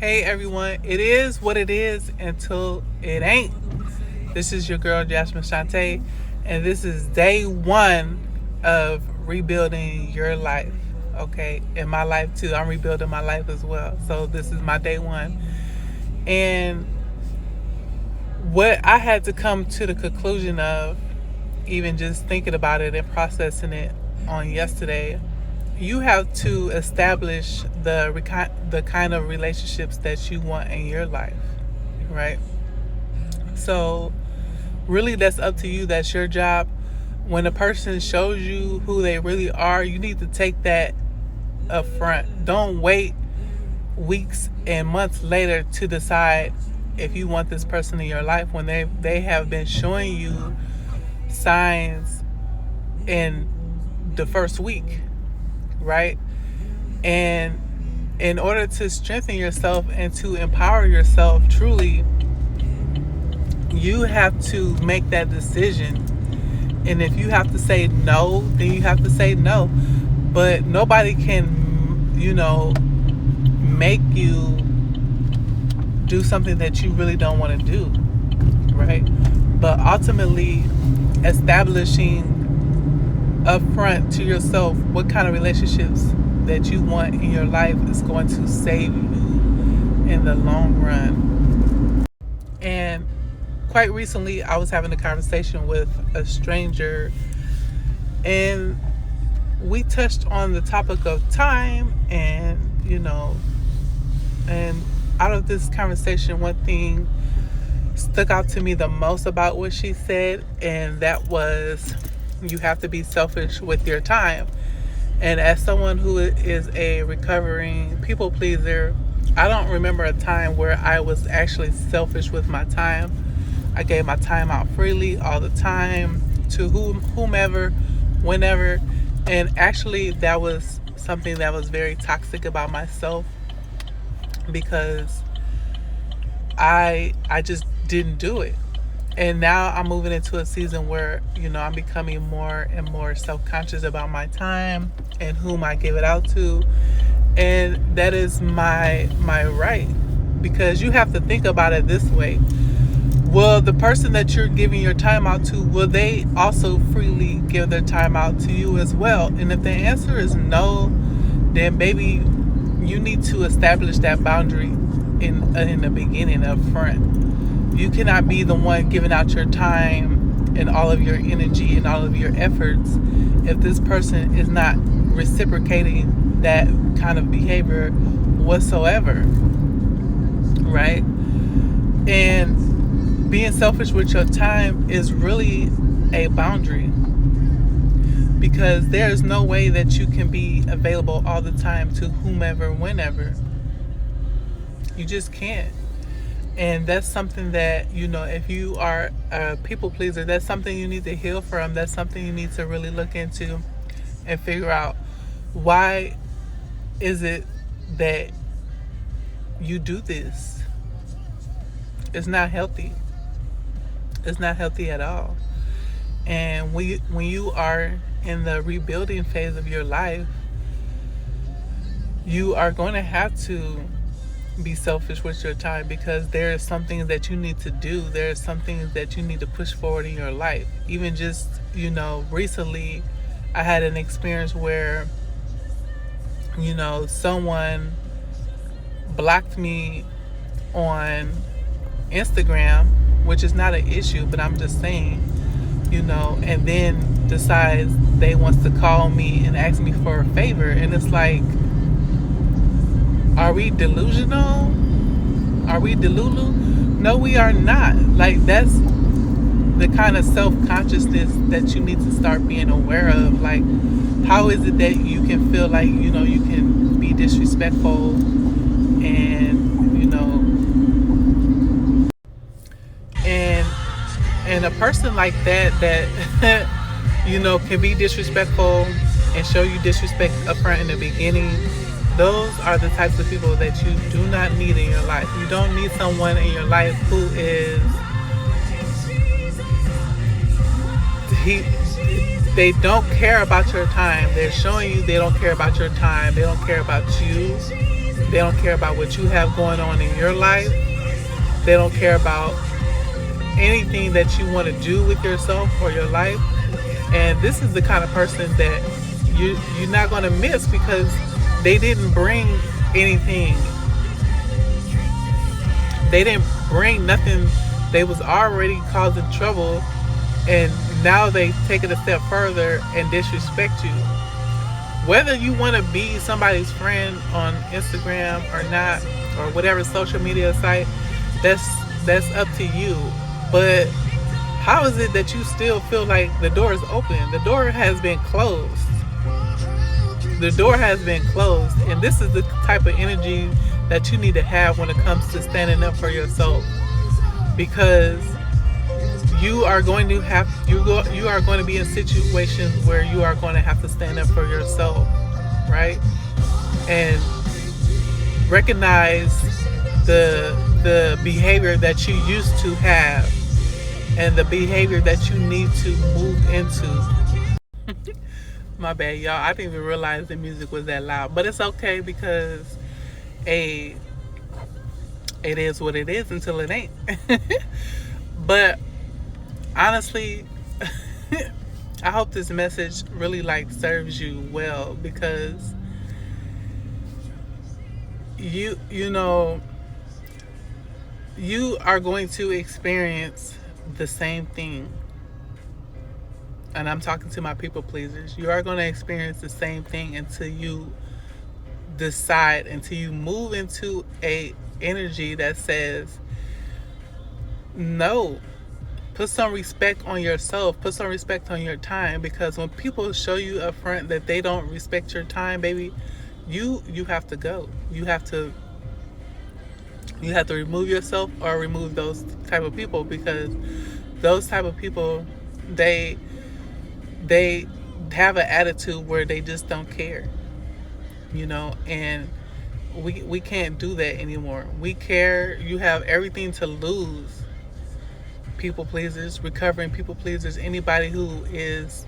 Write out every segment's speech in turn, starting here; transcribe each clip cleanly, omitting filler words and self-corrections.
Hey everyone, it is what it is until it ain't. This is your girl Jasmine Shante, and this is day one of rebuilding your life. Okay, in my life too, I'm rebuilding my life as well. So this is my day one, and what I had to come to the conclusion of, even just thinking about it and processing it on yesterday, you have to establish the kind of relationships that you want in your life, right? So really that's up to you. That's your job. When a person shows you who they really are, you need to take that up front. Don't wait weeks and months later to decide if you want this person in your life when they have been showing you signs in the first week, right? And in order to strengthen yourself and to empower yourself truly, you have to make that decision. And if you have to say no, then you have to say no. But nobody can, make you do something that you really don't want to do, right? But ultimately, establishing upfront to yourself what kind of relationships that you want in your life is going to save you in the long run. And quite recently, I was having a conversation with a stranger, and we touched on the topic of time, and and out of this conversation, one thing stuck out to me the most about what she said, and that was you have to be selfish with your time. And as someone who is a recovering people pleaser, I don't remember a time where I was actually selfish with my time. I gave my time out freely all the time to whomever, whenever. And actually that was something that was very toxic about myself, because I just didn't do it. And now I'm moving into a season where, I'm becoming more and more self-conscious about my time and whom I give it out to. And that is my right, because you have to think about it this way. Will the person that you're giving your time out to, will they also freely give their time out to you as well? And if the answer is no, then maybe you need to establish that boundary in the beginning up front. You cannot be the one giving out your time and all of your energy and all of your efforts if this person is not reciprocating that kind of behavior whatsoever, right? And being selfish with your time is really a boundary, because there is no way that you can be available all the time to whomever, whenever. You just can't. And that's something that, if you are a people pleaser, that's something you need to heal from. That's something you need to really look into and figure out, why is it that you do this? It's not healthy. It's not healthy at all. And when you are in the rebuilding phase of your life, you are going to have to be selfish with your time, because there are some things that you need to do. There are some things that you need to push forward in your life. Even just, recently I had an experience where, someone blocked me on Instagram, which is not an issue, but I'm just saying, and then decides they wants to call me and ask me for a favor. And it's like, are we delusional? Are we delulu? No, we are not. Like, that's the kind of self-consciousness that you need to start being aware of. Like, how is it that you can feel like, you can be disrespectful and a person like that can be disrespectful and show you disrespect up front in the beginning. Those are the types of people that you do not need in your life. You don't need someone in your life who is they don't care about your time. They're showing you they don't care about your time. They don't care about you. They don't care about what you have going on in your life. They don't care about anything that you want to do with yourself or your life. And this is the kind of person that you're not going to miss, because they didn't bring anything. They didn't bring nothing. They was already causing trouble, and now they take it a step further and disrespect you. Whether you want to be somebody's friend on Instagram or not, or whatever social media site, that's up to you. But how is it that you still feel like the door is open? The door has been closed. The door has been closed. And this is the type of energy that you need to have when it comes to standing up for yourself. Because you are going to be in situations where you are going to have to stand up for yourself, right? And recognize the behavior that you used to have and the behavior that you need to move into. My bad, y'all. I didn't even realize the music was that loud, but it's okay, because it is what it is until it ain't. But honestly, I hope this message really serves you well, because you are going to experience the same thing. And I'm talking to my people pleasers. You are going to experience the same thing until you decide, until you move into a energy that says no. Put some respect on yourself. Put some respect on your time, because when people show you up front that they don't respect your time, baby, you have to go. You have to remove yourself or remove those type of people, because those type of people, they have an attitude where they just don't care, and we can't do that anymore. We care. You have everything to lose. People pleasers, recovering people pleasers, anybody who is,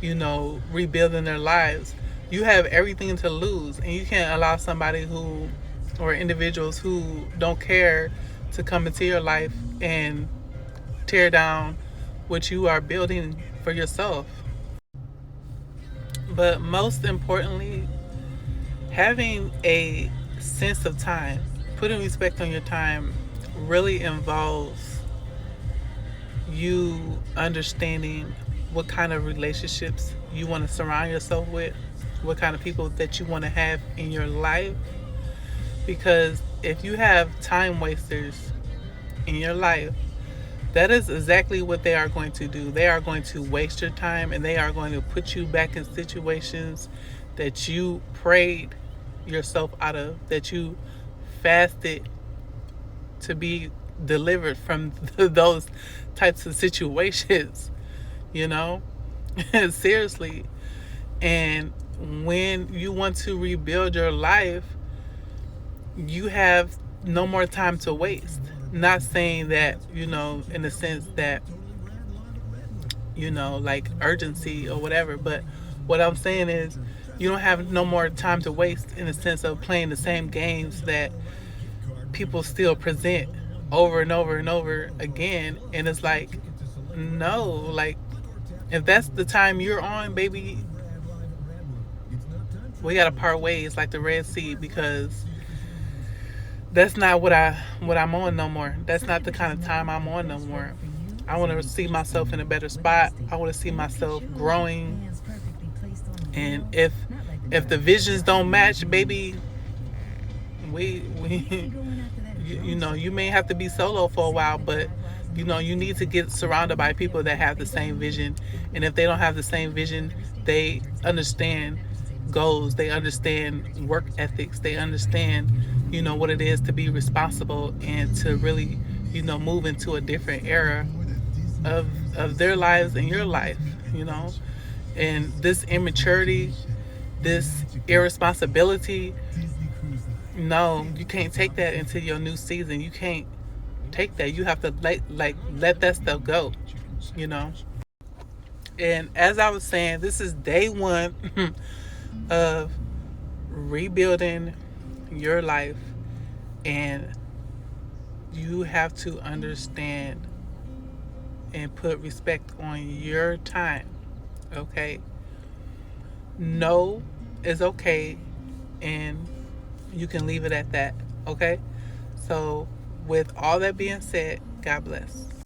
rebuilding their lives, you have everything to lose, and you can't allow somebody or individuals who don't care to come into your life and tear down what you are building for yourself. But most importantly, having a sense of time, putting respect on your time, really involves you understanding what kind of relationships you want to surround yourself with, what kind of people that you want to have in your life. Because if you have time wasters in your life, that is exactly what they are going to do. They are going to waste your time, and they are going to put you back in situations that you prayed yourself out of, that you fasted to be delivered from those types of situations, seriously. And when you want to rebuild your life, you have no more time to waste. Not saying that, in the sense that, urgency or whatever, but what I'm saying is you don't have no more time to waste in the sense of playing the same games that people still present over and over and over again. And it's no, if that's the time you're on, baby, we gotta part ways like the Red Sea, because that's not what I'm on no more. That's not the kind of time I'm on no more. I want to see myself in a better spot. I want to see myself growing. And if the visions don't match, baby, we you may have to be solo for a while, but you need to get surrounded by people that have the same vision. And if they don't have the same vision, they understand goals, they understand work ethics, they understand what it is to be responsible and to really move into a different era of their lives and your life. And this immaturity, this irresponsibility, no, you can't take that into your new season. You can't take that. You have to let that stuff go. And as I was saying, this is day one of rebuilding your life, and you have to understand and put respect on your time. Okay? No is okay, and you can leave it at that. Okay? So, with all that being said, God bless.